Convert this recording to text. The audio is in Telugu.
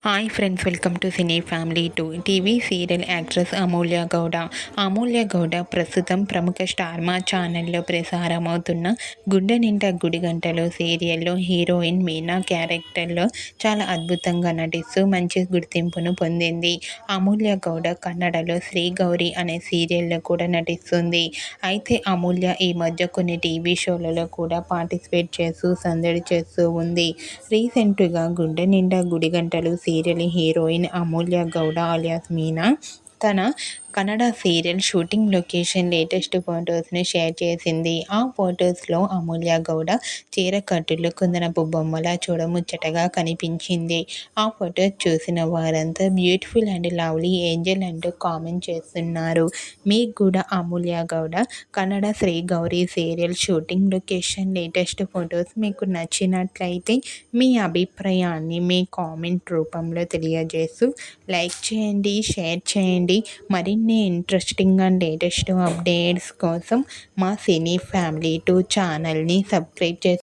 Hi friends, welcome to cine family two. TV serial actress Amulya Gowda. Amulya Gowda ప్రస్తుతం ప్రముఖ స్టార్ మా ఛానల్లో ప్రసారమవుతున్న గుండె నిండా గుడిగంటలు సీరియల్లో హీరోయిన్ మీనా క్యారెక్టర్లో చాలా అద్భుతంగా నటిస్తూ మంచి గుర్తింపును పొందింది. అమూల్య గౌడ కన్నడలో శ్రీ గౌరి అనే సీరియల్లో కూడా నటిస్తుంది. అయితే అమూల్య ఈ మధ్య కొన్ని టీవీ షోలలో కూడా పార్టిసిపేట్ చేస్తూ సందడి చేస్తూ ఉంది. రీసెంట్గా గుండె నిండా గుడిగంటలు సీరియల్ హీరోయిన్ అమూల్య గౌడ అలియాస్ మీనా తన Kannada serial shooting location latest ఫొటోస్ని షేర్ చేసింది. ఆ ఫొటోస్లో అమూల్య గౌడ చీరకట్టులో కుందనపు బొమ్మలా చూడముచ్చటగా కనిపించింది. ఆ ఫొటోస్ చూసిన వారంతా బ్యూటిఫుల్ అండ్ లవ్లీ ఏంజల్ అంటూ కామెంట్ చేస్తున్నారు. మీకు కూడా Amulya Gowda Kannada Shri Gauri serial shooting location latest photos మీకు నచ్చినట్లయితే మీ అభిప్రాయాన్ని మీ కామెంట్ రూపంలో తెలియజేస్తూ లైక్ చేయండి, షేర్ చేయండి. మరిన్ని ఇంట్రెస్టింగ్ అండ్ లేటెస్ట్ అప్డేట్స్ కోసం మా సినీ ఫ్యామిలీ టూ ఛానల్ని సబ్స్క్రైబ్ చేసి